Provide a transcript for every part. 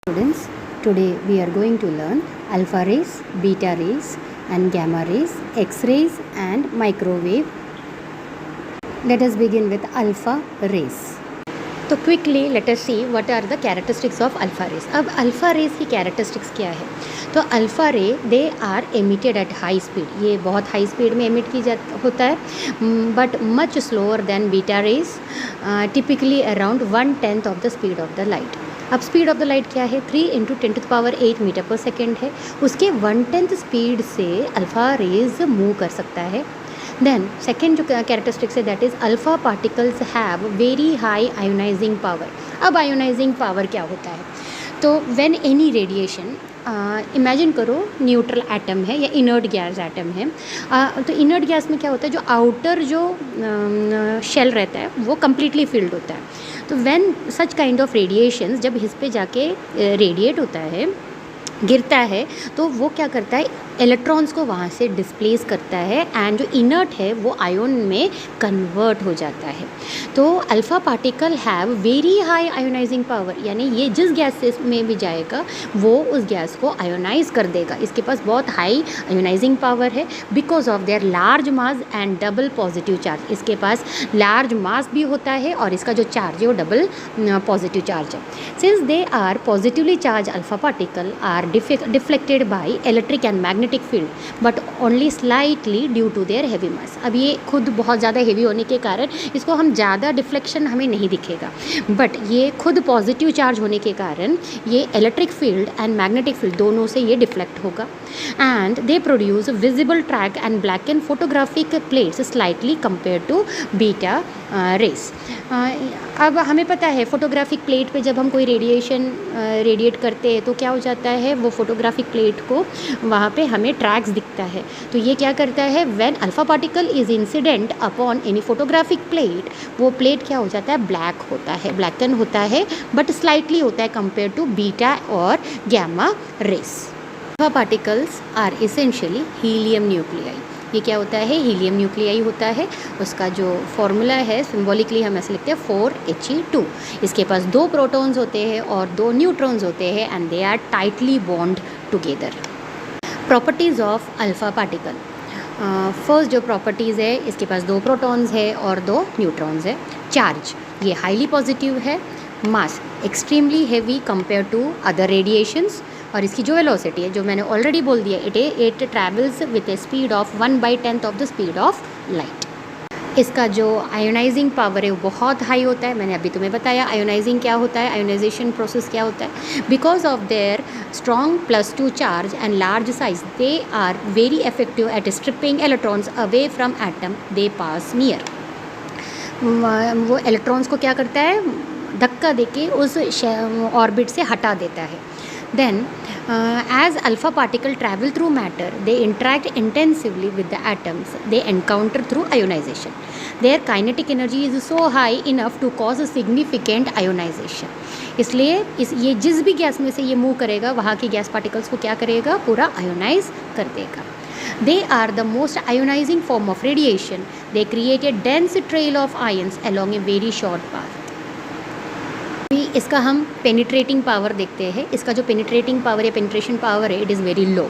Students, today we are going to learn alpha rays, beta rays and gamma rays, X-rays and microwave. Let us begin with alpha rays. तो quickly let us see what are the characteristics of alpha rays. अब alpha rays की characteristics क्या है? तो alpha ray they are emitted at high speed. ये बहुत high speed में emit की होता है, but much slower than beta rays, typically around 1/10 of the speed of the light. अब स्पीड ऑफ द लाइट क्या है? 3 × 10⁸ मीटर पर सेकेंड है. उसके 1/10 स्पीड से अल्फ़ा रेज मूव कर सकता है. देन सेकेंड जो कैरेक्टरिस्टिक्स है that is alpha particles have very high ionising power. अब आयोनाइजिंग पावर क्या होता है? तो व्हेन एनी रेडिएशन, इमेजिन करो न्यूट्रल एटम है या इनर्ट गैस एटम है. तो इनर्ट गैस में क्या होता है, जो आउटर जो शेल रहता है वो कम्प्लीटली फिल्ड होता है. तो when such kind of radiations जब इस पे जाके रेडिएट होता है, गिरता है, तो वो क्या करता है, इलेक्ट्रॉन्स को वहाँ से डिस्प्लेस करता है एंड जो इनर्ट है वो आयोन में कन्वर्ट हो जाता है. तो alpha particle have very high ionising power, यानी ये जिस गैस में भी जाएगा वो उस गैस को आयोनाइज कर देगा. इसके पास बहुत हाई आयोनाइजिंग पावर है because of there large mass and double positive charge. इसके पास लार्ज मास भी होता है और इसका जो चार्ज है वो डबल पॉजिटिव चार्ज है. Since they are positively charge alpha particle are deflected by electric and magnetic field but only slightly due to their heavy mass. अब ये खुद बहुत ज़्यादा हेवी होने के कारण इसको हम ज़्यादा डिफ्लेक्शन हमें नहीं दिखेगा, बट ये खुद पॉजिटिव चार्ज होने के कारण ये electric field and magnetic field दोनों से ये डिफ्लेक्ट होगा. And they produce visible track and black and photographic plates slightly compare to beta rays. अब हमें पता है फोटोग्राफिक प्लेट पे जब हम कोई रेडिएशन रेडिएट करते हैं तो क्या हो जाता है, वो फोटोग्राफिक प्लेट को वहाँ पे हमें ट्रैक्स दिखता है. तो ये क्या करता है, when alpha particle is incident upon any photographic plate, वो प्लेट क्या हो जाता है, ब्लैक होता है, ब्लैकन होता है, बट स्लाइटली होता है कंपेयर टू बीटा और gamma rays. Alpha particles are essentially helium nuclei. ये क्या होता है, हीलियम न्यूक्लियाई होता है. उसका जो फॉर्मूला है सिंबॉलिकली हम ऐसे लिखते हैं 4He2. इसके पास 2 प्रोटॉन्स होते हैं और 2 न्यूट्रॉन्स होते हैं and they are tightly bond together. Properties of alpha particle. First जो प्रॉपर्टीज़ है, इसके पास 2 प्रोटॉन्स है और 2 न्यूट्रॉन्स है. चार्ज, ये हाईली पॉजिटिव है. Mass, extremely heavy compare to other radiations. और इसकी जो वेलोसिटी है, जो मैंने ऑलरेडी बोल दिया, it travels with A speed of 1/10 of the speed of light. इसका जो आयोनाइजिंग पावर है वो बहुत हाई होता है. मैंने अभी तुम्हें बताया आयोनाइजिंग क्या होता है, आयोनाइजेशन प्रोसेस क्या होता है. Because of their strong +2 charge and large size, they are very effective at stripping electrons away from atom they pass near. वो इलेक्ट्रॉन्स को क्या करता है, धक्का देके उस ऑर्बिट से हटा देता है. Then, as alpha particle travel through matter, they interact intensively with the atoms they encounter through ionization. Their kinetic energy is so high enough to cause a significant ionization. इसलिए ये जिस भी गैस में से ये मूव करेगा वहाँ की गैस पार्टिकल्स को क्या करेगा, पूरा आयोनाइज कर देगा. They are the most ionizing form of radiation. They create a dense trail of ions along a very short path. इसका हम पेनिट्रेटिंग पावर देखते हैं. इसका जो पेनिट्रेटिंग पावर या पेनिट्रेशन पावर है, it is very low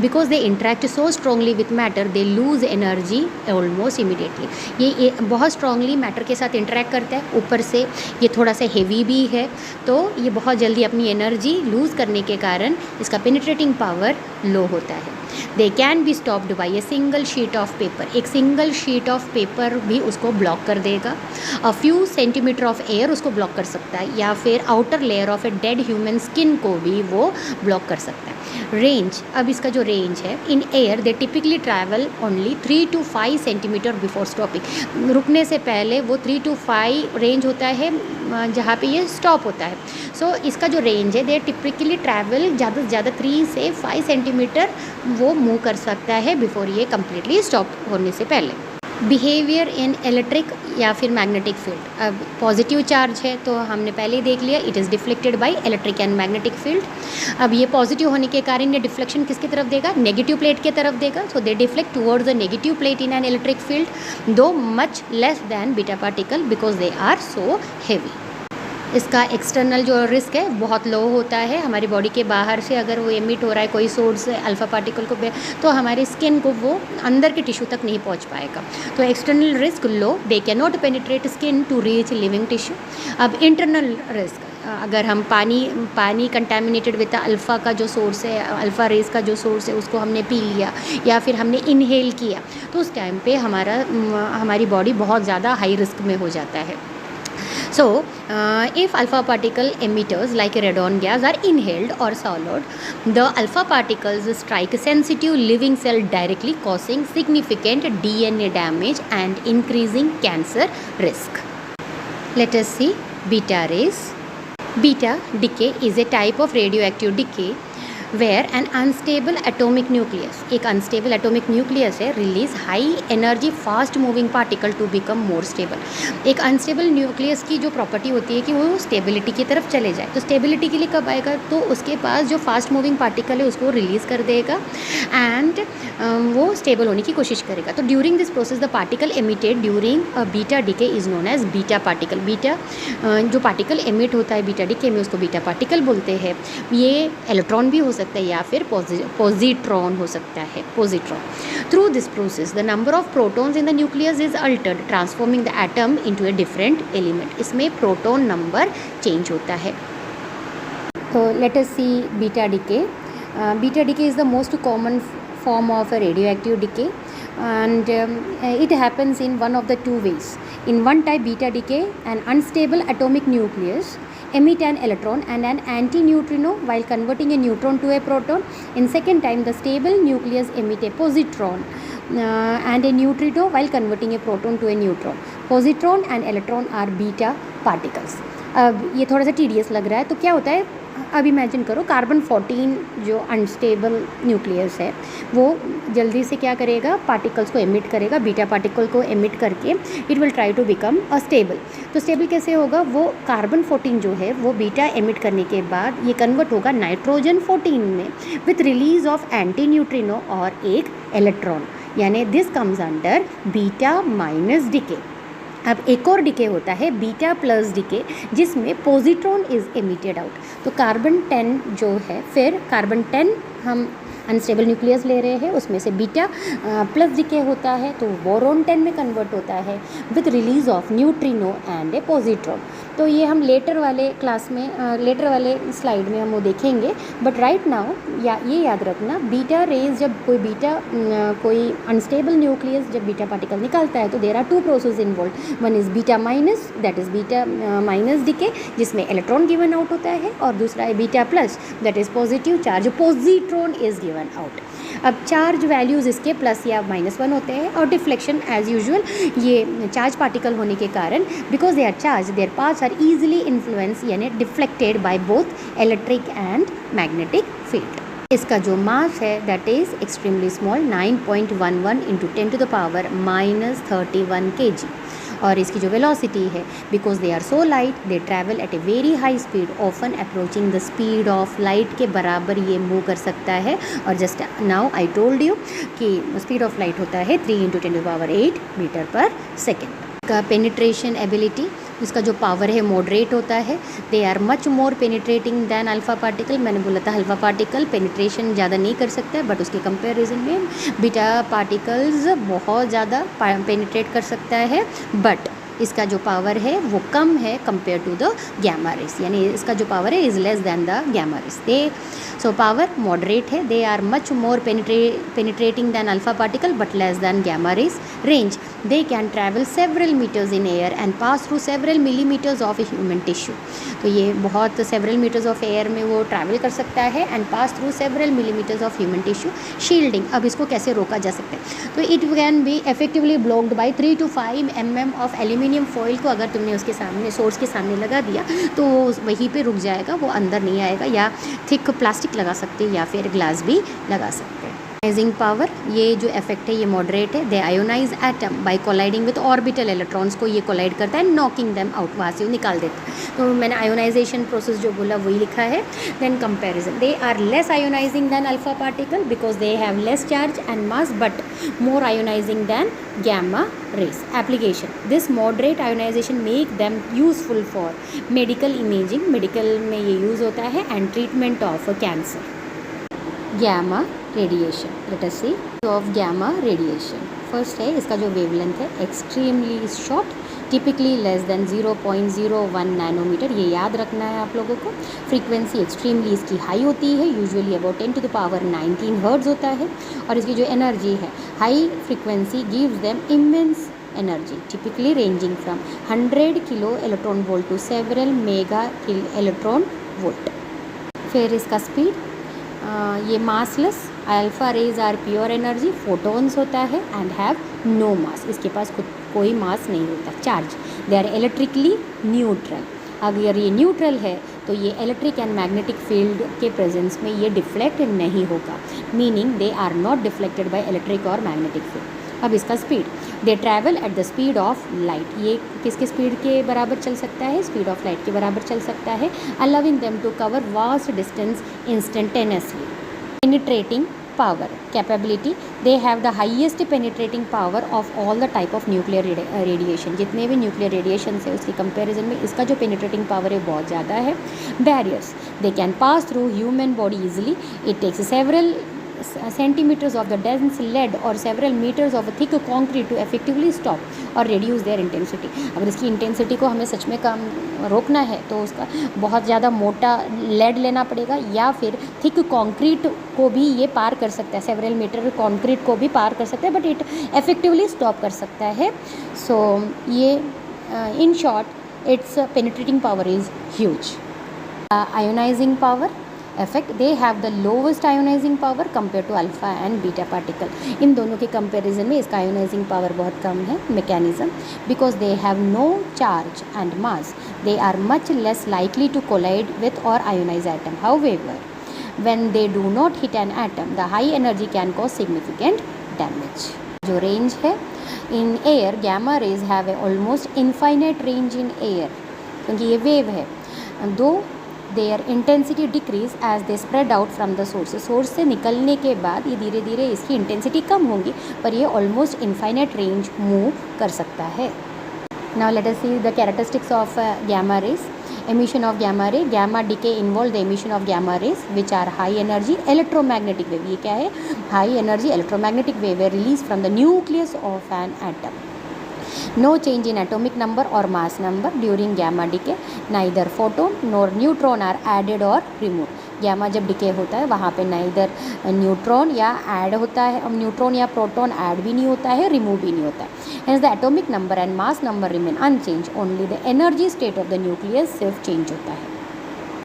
because they interact so strongly with matter, they lose energy almost immediately. ये बहुत स्ट्रांगली मैटर के साथ इंटरेक्ट करता है. ऊपर से ये थोड़ा सा हेवी भी है, तो ये बहुत जल्दी अपनी एनर्जी लूज़ करने के कारण इसका पेनिट्रेटिंग पावर लो होता है. They can be stopped by a single sheet of paper. एक सिंगल शीट ऑफ पेपर भी उसको ब्लॉक कर देगा. A few centimetre of air उसको ब्लॉक कर सकता है, या फिर outer layer of a dead human skin को भी वो ब्लॉक कर सकता है. रेंज, अब इसका जो रेंज है, in air they typically travel only 3 to 5 centimetre before stopping. रुकने से पहले वो 3 to 5 रेंज होता है जहाँ पे ये स्टॉप होता है. सो इसका जो रेंज है, दे टिपिकली ट्रैवल ज़्यादा से ज़्यादा 3 से 5 सेंटीमीटर वो मूव कर सकता है बिफोर ये कम्प्लीटली स्टॉप होने से पहले. बिहेवियर इन इलेक्ट्रिक या फिर मैग्नेटिक फील्ड. अब पॉजिटिव चार्ज है तो हमने पहले ही देख लिया, it is deflected by electric and magnetic field. अब ये पॉजिटिव होने के कारण ये डिफ्लेक्शन किसकी तरफ देगा, नेगेटिव प्लेट की तरफ देगा. So they deflect towards the negative plate in an electric field, though much less than beta particle because they are so heavy. इसका एक्सटर्नल जो रिस्क है बहुत लो होता है। हमारी बॉडी के बाहर से अगर वो एमिट हो रहा है कोई सोर्स अल्फ़ा पार्टिकल को तो हमारे स्किन को वो अंदर के टिश्यू तक नहीं पहुंच पाएगा। तो external risk low, they can not penetrate skin to reach living tissue. अब इंटरनल रिस्क, अगर हम पानी कंटेमिनेटेड विद अल्फ़ा का जो सोर्स है, अल्फ़ा रेस का जो सोर्स है, उसको हमने पी लिया या फिर हमने इनहेल किया, तो उस टाइम पे हमारी बॉडी बहुत ज़्यादा हाई रिस्क में हो जाता है। So, if alpha particle emitters like radon gas are inhaled or swallowed, the alpha particles strike sensitive living cell directly, causing significant DNA damage and increasing cancer risk. Let us see beta rays. Beta decay is a type of radioactive decay where an unstable atomic nucleus, एक unstable atomic nucleus है, release high energy fast moving particle to become more stable। एक unstable nucleus की जो property होती है कि वो stability की तरफ चले जाए, तो स्टेबिलिटी के लिए कब आएगा, तो उसके पास जो फास्ट मूविंग पार्टिकल है उसको रिलीज़ कर देगा एंड वो स्टेबल होने की कोशिश करेगा। तो during this process the particle emitted during beta decay is known as beta particle. Beta जो पार्टिकल एमिट होता है बीटा डिके में, उसको बीटा पार्टिकल बोलते हैं। ये इलेक्ट्रॉन भी हो सकता है या फिर पॉजिट्रॉन हो सकता है, positron. Through this process the number of protons in the nucleus is altered, transforming the atom into a different element. इसमें प्रोटॉन नंबर चेंज होता है। तो let us see beta decay. Beta decay is the most common form of a radioactive decay, and it happens in one of the two ways. In one type beta decay, an unstable atomic nucleus emit an electron and an antineutrino while converting a neutron to a proton. In second time, the stable nucleus emit a positron and a neutrino while converting a proton to a neutron. Positron and electron are beta particles. अब ये थोड़ा सा tedious लग रहा है, तो क्या होता है, अब इमेजिन करो कार्बन 14 जो अनस्टेबल न्यूक्लियस है वो जल्दी से क्या करेगा, पार्टिकल्स को एमिट करेगा, बीटा पार्टिकल को एमिट करके it will try to become a stable. तो स्टेबल कैसे होगा, वो कार्बन 14 जो है वो बीटा एमिट करने के बाद ये कन्वर्ट होगा नाइट्रोजन 14 में with release of anti neutrino और एक इलेक्ट्रॉन, यानी this comes under beta minus decay. अब एक और डिके होता है बीटा प्लस डिके, जिसमें पॉजिट्रॉन इज़ एमिटेड आउट। तो कार्बन 10 जो है, फिर कार्बन 10 हम अनस्टेबल न्यूक्लियस ले रहे हैं, उसमें से बीटा प्लस डिके होता है तो बोरॉन 10 में कन्वर्ट होता है with release of neutrino and A positron. तो ये हम लेटर वाले क्लास में लेटर वाले स्लाइड में हम वो देखेंगे, बट राइट नाउ ये याद रखना, बीटा रेज जब कोई अनस्टेबल न्यूक्लियस जब बीटा पार्टिकल निकलता है तो there are two process involve. One is beta minus, that is beta minus decay, जिसमें इलेक्ट्रॉन गिवन आउट होता है, और दूसरा है beta plus, that is positive charge, positron is given out. अब चार्ज वैल्यूज़ इसके प्लस या -1 होते हैं, और डिफ्लेक्शन एज यूजुअल, ये चार्ज पार्टिकल होने के कारण because they are charge their paths are easily influence यानी deflected by both electric and magnetic field. इसका जो मास है that is extremely small, 9.11 × 10⁻31 kg, और इसकी जो वेलोसिटी है because they are so light they travel at a very high speed, often approaching the speed of light के बराबर ये मूव कर सकता है। और just now I told you कि स्पीड ऑफ लाइट होता है 3 × 10⁸ मीटर पर सेकेंड। का पेनिट्रेशन एबिलिटी, इसका जो पावर है मॉडरेट होता है, they are much more penetrating than alpha particle. मैंने बोला था अल्फ़ा पार्टिकल पेनिट्रेशन ज़्यादा नहीं कर सकता है, बट उसके कंपैरिजन में बीटा पार्टिकल्स बहुत ज़्यादा पेनिट्रेट कर सकता है, बट इसका जो पावर है वो कम है compare to the gamma rays, यानी इसका जो पावर है is less than the gamma rays. They so power moderate है, they are much more penetrating than alpha particle but less than gamma rays. Range, they can travel several meters in air and pass through several millimeters of human tissue। तो ये बहुत several meters of air में वो travel कर सकता है and pass through several millimeters of human tissue। shielding, अब इसको कैसे रोका जा सकता है, तो it can be effectively blocked by 3 to 5 mm of aluminium foil को अगर तुमने उसके सामने सोर्स के सामने लगा दिया तो वहीं पे रुक जाएगा, वो अंदर नहीं आएगा, या थिक प्लास्टिक लगा सकते हैं या फिर ग्लास भी लगा सकते हैं। आयोनाइजिंग पावर, ये जो इफेक्ट है ये मॉडरेट है. They ionise atom by colliding with orbital electrons, को ये कोलाइड करता है, नॉकिंग देम आउट, वहाँ से निकाल देता है. तो मैंने आयोनाइजेशन प्रोसेस जो बोला वही लिखा है. Then comparison, they are less ionising than alpha particle because they have less charge and mass but more ionizing than gamma rays. Application, this moderate ionization make them useful for medical imaging, medical में ये use होता है, and treatment of cancer. Gamma radiation, let us see of gamma radiation. First है इसका जो wavelength है extremely short, typically less than 0.01 nanometre, ये याद रखना है आप लोगों को. फ्रीक्वेंसी एक्सट्रीमली इसकी हाई होती है, usually about 10 to the power 19 hertz होता है. और इसकी जो एनर्जी है, high frequency gives them immense energy, typically ranging from 100 kilo electron volt to several mega electron volt. फिर इसका स्पीड, ये massless, alpha rays are pure energy, photons होता है एंड हैव नो मास, इसके पास खुद कोई मास नहीं होता. Charge, they are electrically neutral, अगर ये न्यूट्रल है तो ये इलेक्ट्रिक एंड मैग्नेटिक फील्ड के प्रेजेंस में ये डिफ्लेक्ट नहीं होगा, meaning they are not deflected by electric और मैग्नेटिक फील्ड. अब इसका speed, they travel at the speed of light, ये किसके स्पीड के बराबर चल सकता है, स्पीड ऑफ लाइट के बराबर चल सकता है, allowing them to cover vast distance instantaneously. Penetrating power capability, they have the highest penetrating power of all the type of nuclear radiation, जितने भी न्यूक्लियर रेडिएशन है उसकी कंपैरिजन में इसका जो पेनिट्रेटिंग पावर है बहुत ज़्यादा है. Barriers, they can pass through human body easily, it takes several centimeters of the dense lead or several meters of a thick concrete to effectively stop or reduce their intensity. अगर इसकी intensity को हमें सच में कम रोकना है तो उसका बहुत ज़्यादा मोटा लेड लेना पड़ेगा, या फिर थिक कंक्रीट को भी ये पार कर सकता है, सेवरल मीटर कंक्रीट को भी पार कर सकता है, बट इट इफेक्टिवली स्टॉप कर सकता है. सो ये in short it's penetrating power is huge. Ionising power effect, they have the lowest ionizing power compared to alpha and beta particle. इन दोनों के कंपैरिजन में इसका आयोनाइजिंग पावर बहुत कम है. Mechanism, because they have no charge and mass, they are much less likely to collide with और ionise atom. However when they do not hit an atom, the high energy can cause significant damage. जो range है, in air gamma rays have a almost infinite range in air, क्योंकि ये wave है. Though their intensity decrease as they spread out from the source, source से निकलने के बाद ये धीरे धीरे इसकी इंटेंसिटी कम होगी, पर ये ऑलमोस्ट इनफाइनाइट रेंज मूव कर सकता है. Now let us see the characteristics of gamma rays. emission of gamma ray, gamma decay involve the emission of gamma rays which are high energy electromagnetic wave. ये क्या है, high energy electromagnetic wave है released from the nucleus of an atom. No change in atomic number or mass number during gamma decay. Neither photon nor neutron are added or removed. Gamma जब decay होता है वहाँ पे neither neutron या add होता है, neutron या proton add भी नहीं होता है, रिमूव भी नहीं होता है. Hence the atomic number and mass number remain unchanged, only the energy state of the nucleus सिर्फ चेंज होता है.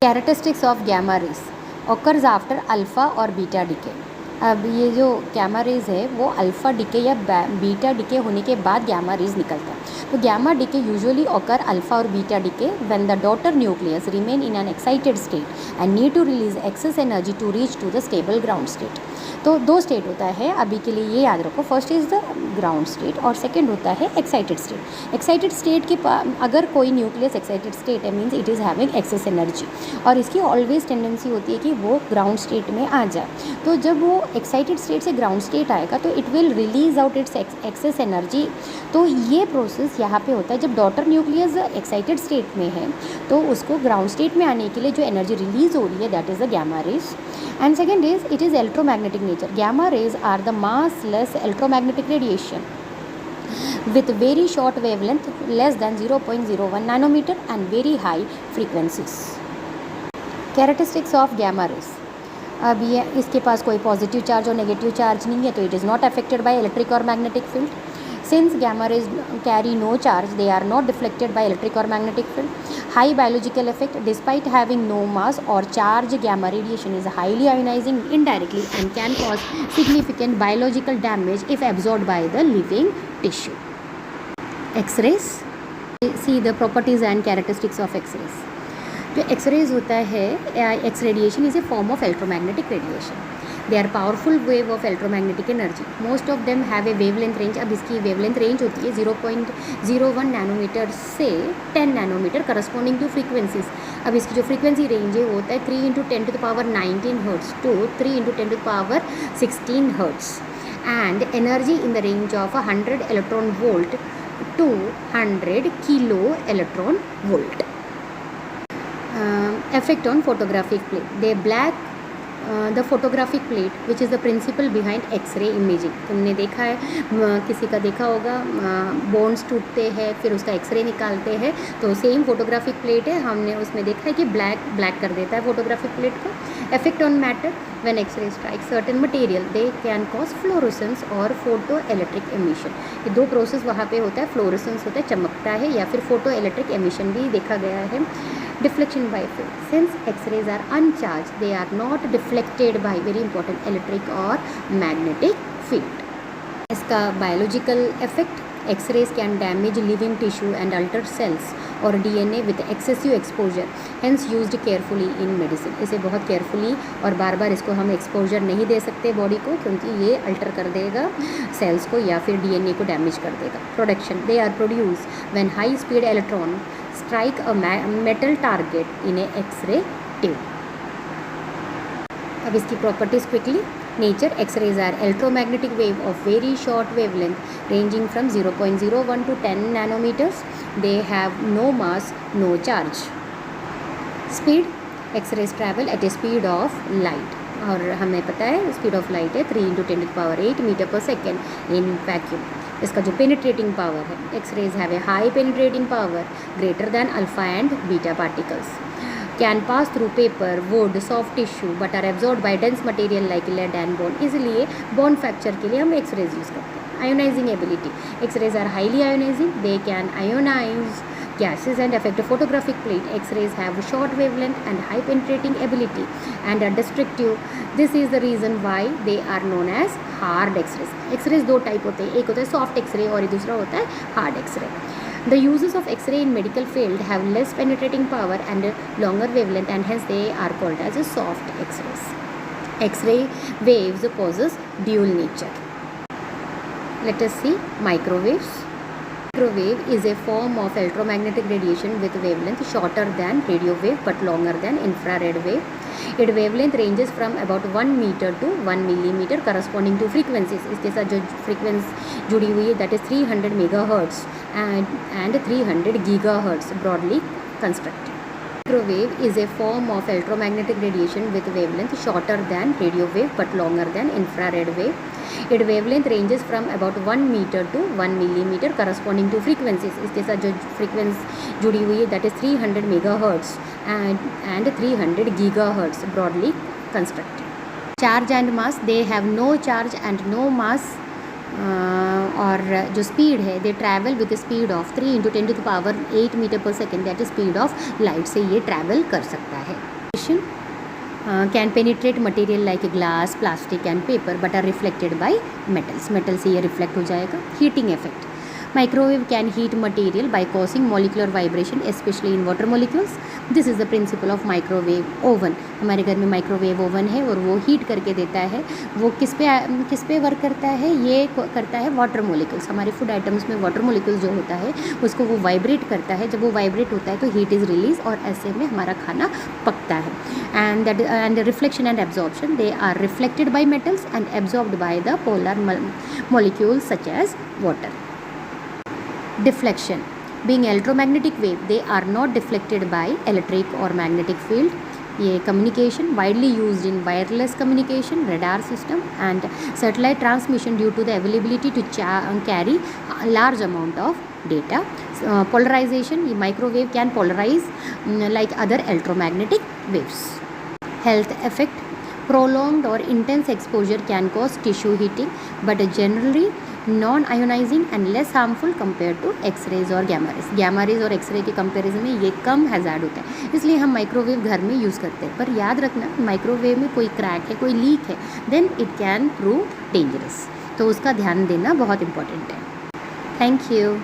Characteristics of gamma rays occurs after alpha और बीटा डिके. अब ये जो गैमा रेज है वो अल्फ़ा डिके या बीटा डिके होने के बाद गैमा रेज निकलता है. तो gamma decay usually occur alpha और beta decay when the daughter nucleus remain in an excited state and need to release excess energy to reach to the stable ground state. तो दो state होता है अभी के लिए, ये याद रखो. First is the ground state और सेकेंड होता है एक्साइटेड स्टेट. एक्साइटेड स्टेट के अगर कोई न्यूक्लियस एक्साइटेड स्टेट है means it is having excess energy, और इसकी ऑलवेज टेंडेंसी होती है कि वो ग्राउंड स्टेट में आ जाए. तो जब वो एक्साइटेड स्टेट से ग्राउंड स्टेट आएगा तो it will release out its axis energy. तो ये प्रोसेस यहाँ पे होता है जब डॉटर न्यूक्लियस एक्साइटेड स्टेट में है तो उसको ग्राउंड स्टेट में आने के लिए जो एनर्जी रिलीज हो रही है that is the gamma rays. And second is it is electromagnetic nature. Gamma rays are the massless electromagnetic radiation with very short wavelength less than 0.01 nanometer and very high frequencies. Characteristics of gamma rays. अब ये इसके पास कोई positive charge और negative charge नहीं है तो it is not affected by electric और magnetic field. Since gamma rays carry no charge, they are not deflected by electric or magnetic field. High biological effect, despite having no mass or charge, gamma radiation is highly ionizing indirectly and can cause significant biological damage if absorbed by the living tissue. X-rays. See the properties and characteristics of X-rays. जो X-rays होता है, X radiation is a form of electromagnetic radiation. They are powerful wave of electromagnetic energy. Most of them have a wavelength range. अब इसकी wavelength range होती है 0.01 nanometre से 10 nanometre corresponding two frequencies. अब इसकी जो फ्रीक्वेंसी रेंज है वो होता है 3 × 10⁻19 hertz to 3 × 10⁻16 hertz. And energy in the range of 100 electron volt to 100 kilo electron volt. Effect on photographic plate. They black the photographic plate which is the principle behind X-ray imaging. तुमने देखा है, किसी का देखा होगा, bones टूटते हैं फिर उसका एक्सरे निकालते हैं, तो सेम फोटोग्राफिक प्लेट है. हमने उसमें देखा है कि ब्लैक कर देता है फोटोग्राफिक प्लेट को. Effect on matter when x ray strike certain material they can cause fluorescence और फोटो इलेक्ट्रिक एमिशन. ये दो प्रोसेस वहाँ पे होता है. फ्लोरोसेंस होता है, चमकता है, या फिर फोटो इलेक्ट्रिक एमिशन भी देखा गया है. Deflection by field. Since X-rays are uncharged, they are not deflected by, very important, electric or magnetic field. इसका biological effect. X-rays can damage living tissue and alter cells or DNA with excessive exposure. Hence used carefully in medicine. इसे बहुत carefully और बार बार इसको हम exposure नहीं दे सकते body को, क्योंकि ये alter कर देगा cells को या फिर DNA को damage कर देगा. Production. They are produced when high speed electron strike a metal target in a X-ray tube. अब इसकी properties quickly. Nature. X-rays are electromagnetic wave of very short wavelength ranging from 0.01 to 10 nanometers. They have no mass, no charge. Speed. X-rays travel at a speed of light. और हमें पता है speed of light है 3 × 10⁸ metre per second in vacuum. इसका जो penetrating power है, x rays have a high penetrating power greater than alpha and beta particles. Can pass through paper, wood, soft tissue but are absorbed by dense material like lead and bone. इसलिए bone fracture के लिए हम x rays use करते हैं. Ionizing ability. X rays are highly ionizing. They can ionize gases and affect a photographic plate. X-rays have short wavelength and high penetrating ability and are destructive. This is the reason why they are known as hard X-rays. X-rays दो type होते हैं, एक होता है soft x ray और दूसरा होता है hard x ray. The uses of X-ray in medical field have less penetrating power and longer wavelength, and hence they are called as a soft X-rays. X-ray waves possess dual nature. Let us see microwaves. Microwave is a form of electromagnetic radiation with wavelength shorter than radio wave but longer than infrared wave. Its wavelength ranges from about 1 meter to 1 millimeter corresponding to frequencies. इसके साथ जो frequency जुड़ी हुई है that is 300 megahertz and 300 gigahertz broadly constructed. Microwave is a form of electromagnetic radiation with wavelength shorter than radio wave but longer than infrared wave. Its wavelength ranges from about 1 meter to 1 millimeter corresponding to frequencies. इसके साथ जो frequency जुड़ी हुई है that is 300 megahertz and 300 gigahertz broadly constructed. Charge and mass. They have no charge and no mass. और जो speed है they travel with speed of 3 × 10⁸ metre per second, that is speed of light से ये travel कर सकता है. Can penetrate material like glass, plastic and paper but are reflected by metals. Metal से ये रिफ्लेक्ट हो जाएगा. Heating effect. Microwave can heat material by causing molecular vibration, especially in water molecules. This is the principle of microwave oven. हमारे घर में microwave oven है और वो हीट करके देता है. वो किस पे वर्क करता है? ये करता है वाटर मोलिक्यूल्स. हमारे फूड आइटम्स में वाटर मोलिक्यूल्स जो होता है उसको वो वाइब्रेट करता है. जब वो वाइब्रेट होता है तो हीट इज़ रिलीज और ऐसे में हमारा खाना पकता है. And reflection and absorption. They are reflected by metals and absorbed by the polar molecules such as water. Deflection. Being electromagnetic wave, they are not deflected by electric or magnetic field. ये communication widely used in wireless communication, radar system and satellite transmission due to the availability to carry a large amount of data. Polarization. ये microwave can polarize like other electromagnetic waves. Health effect. Prolonged or intense exposure can cause tissue heating, but generally non-ionizing and less harmful compared to X-rays और gamma rays. Gamma rays और X-ray के comparison में ये कम hazard होता है, इसलिए हम microwave घर में यूज़ करते हैं. पर याद रखना, माइक्रोवेव में कोई क्रैक है, कोई लीक है, then it can prove dangerous. तो उसका ध्यान देना बहुत इंपॉर्टेंट है. Thank you.